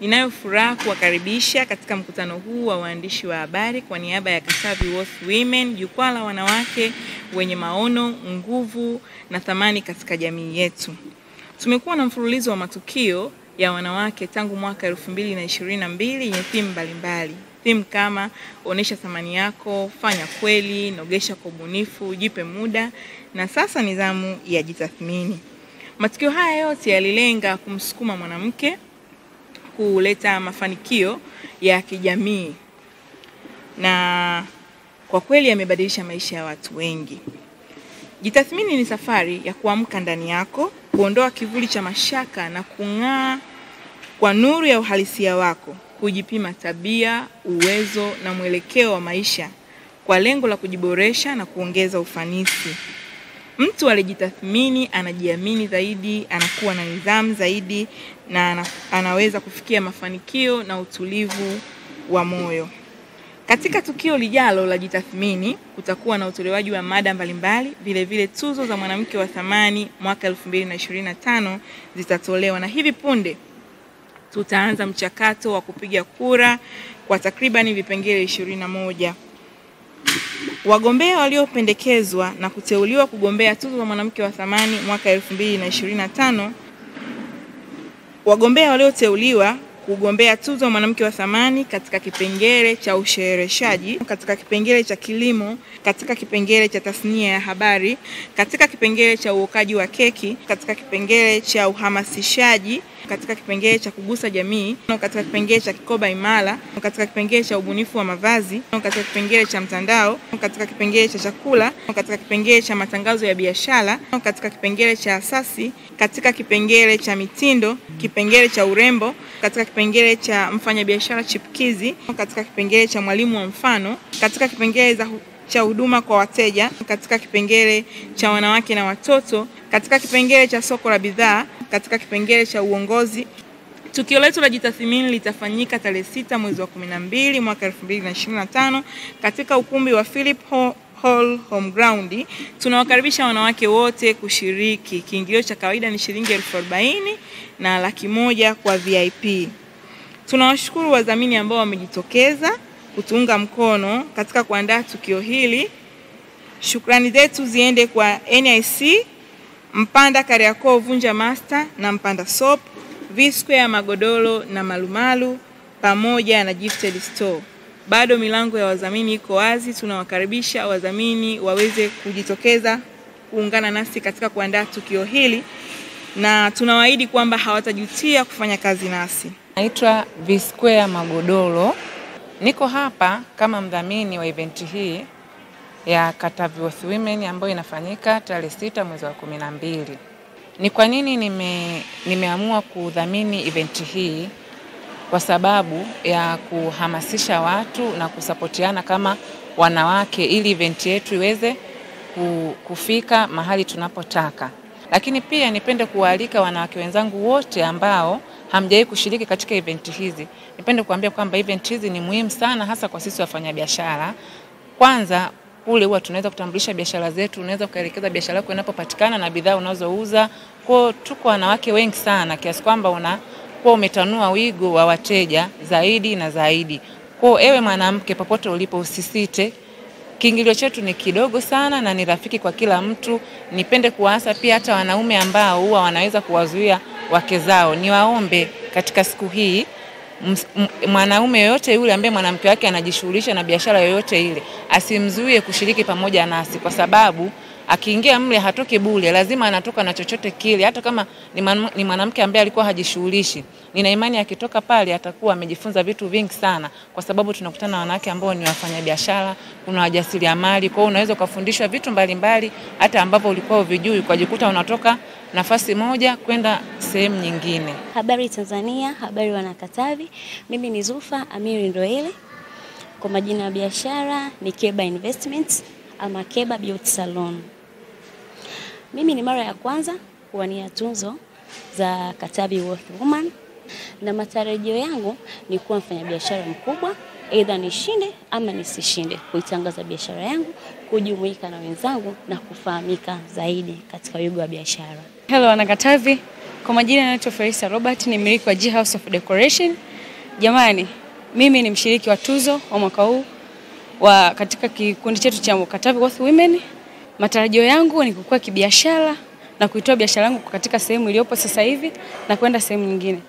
Ninayo furaha kuwakaribisha katika mkutano huu wa waandishi wa habari kwa niaba ya Katavi Worth Women, jukwaa la wanawake wenye maono, nguvu na thamani katika jamii yetu. Tumekuwa na mfululizo wa matukio ya wanawake tangu mwaka 2022 yenye theme mbalimbali. Theme kama onesha thamani yako, fanya kweli, nogesha kwa ubunifu, jipe muda, na sasa ni zamu ya jitathmini. Matukio haya yote yalilenga kumsukuma mwanamke kuleta mafanikio ya kijamii, na kwa kweli yamebadilisha maisha ya watu wengi. Jitathmini ni safari ya kuamka ndani yako, kuondoa kivuli cha mashaka na kung'aa kwa nuru ya uhalisia wako, kujipima tabia, uwezo na mwelekeo wa maisha kwa lengo la kujiboresha na kuongeza ufanisi. Mtu alijitathmini anajiamini zaidi, anakuwa na nidhamu zaidi na anaweza kufikia mafanikio na utulivu wa moyo. Katika tukio lijalo la jitathmini kutakuwa na utolewaji wa mada mbalimbali, vile vile tuzo za mwanamke wa thamani mwaka 2025 zitatolewa, na hivi punde tutaanza mchakato wa kupiga kura kwa takribani vipengele 21. Wagombea waliopendekezwa na kuteuliwa kugombea tuzo za mwanamke wa thamani mwaka 2025. Wagombea walioteuliwa kugombea tuzo ya mwanamke wa thamani katika kipengele cha ushereheshaji, katika kipengele cha kilimo, katika kipengele cha tasnia ya habari, katika kipengele cha uokaji wa keki, katika kipengele cha uhamasishaji, katika kipengele cha kugusa jamii, katika kipengele cha kikoba imara, katika kipengele cha ubunifu wa mavazi, katika kipengele cha mtandao, katika kipengele cha chakula, katika kipengele cha matangazo ya biashara, katika kipengele cha asasi, katika kipengele cha mitindo, kipengele cha urembo, katika kipengele cha mfanyabiashara chipukizi, katika kipengele cha mwalimu wa mfano, katika kipengele cha huduma kwa wateja, katika kipengele cha wanawake na watoto, katika kipengele cha soko la bidhaa, katika kipengele cha uongozi. Tukio letu la jitathmini litafanyika tarehe 6 mwezi wa 12 mwaka 2025 katika ukumbi wa Philip Hall Home Ground. Tunawakaribisha wanawake wote kushiriki. Kiingilio cha kawaida ni shilingi 40,000 na 100,000 kwa VIP. Tunawashukuru wadhamini ambao wamejitokeza kutuunga mkono katika kuandaa tukio hili. Shukrani zetu ziende kwa NIC, Mpanda Kariakoo Vunja Master na Mpanda Soap, V-Square Magodoro na Malumalu pamoja na Gifted Store. Bado milango ya wadhamini iko wazi. Tunawakaribisha wadhamini waweze kujitokeza kuungana nasi katika kuandaa tukio hili, na tunawaahidi kwamba hawatajutia kufanya kazi nasi. Naitwa V-Square Magodoro. Niko hapa kama mdhamini wa event hii ya Katavi Worth Women ambayo inafanyika tarehe 6 mwezi wa 12. Ni kwa nini nimeamua kudhamini event hii? Kwa sababu ya kuhamasisha watu na kusapotiana kama wanawake ili event yetu iweze kufika mahali tunapotaka. Lakini pia nipende kualika wanawake wenzangu wote ambao hamjawahi kushiriki katika event hizi. Nipende kuambia kwamba event hizi ni muhimu sana, hasa kwa sisi wafanyabiashara. Kwanza kule huwa tunaweza kutambulisha biashara zetu, unaweza kuelekeza biashara yako inapopatikana na bidhaa unazouza. Kwa tuko wanawake wengi sana kiasi kwamba unakuwa umetanua wigo wa wateja zaidi na zaidi. Kwa ewe mwanamke popote ulipo usisite. Kiingilio chetu ni kidogo sana na ni rafiki kwa kila mtu. Nipende kuasa pia hata wanaume ambao huwa wanaweza kuwazuia wake zao. Niwaombe katika siku hii mwanaume yoyote yule ambaye mwanamke wake anajishughulisha na biashara yoyote ile asimzuie kushiriki pamoja nasi, kwa sababu akiingia mle hatoki bure, lazima anatoka na chochote kile. Hata kama ni mwanamke ambaye alikuwa hajishughulishi, nina imani akitoka pale atakuwa amejifunza vitu vingi sana, kwa sababu tunakutana na wanawake ambao ni wafanyabiashara, kuna wajasiriamali. Kwa hiyo unaweza kufundishwa vitu mbalimbali hata ambapo ulikuwa huvijui, ukajikuta unatoka nafasi moja kwenda sehemu nyingine. Habari Tanzania, habari wana Katavi. Mimi ni Zufa Amiri Ndoele. Kwa majina ya biashara ni Keba Investments ama Keba Beauty Salon. Mimi ni mara ya kwanza kuwania tuzo za Katavi Worth Woman, na matarajio yangu ni kuwa mfanyabiashara mkubwa, aidha nishinde ama nisishinde, kuitangaza biashara yangu, kujumuika na wenzangu na kufahamika zaidi katika wigo wa biashara. Hello wana Katavi, Kwa majina naitwa Felisa Robert, ni mmiliki wa G House of Decoration. Jamani, mimi ni mshiriki wa tuzo wa mwaka huu katika kikundi chetu cha Katavi Worth Women. Matarajio yangu ni kukua kibiashara na kuitoa biashara yangu katika sehemu iliyopo sasa hivi na kwenda sehemu nyingine.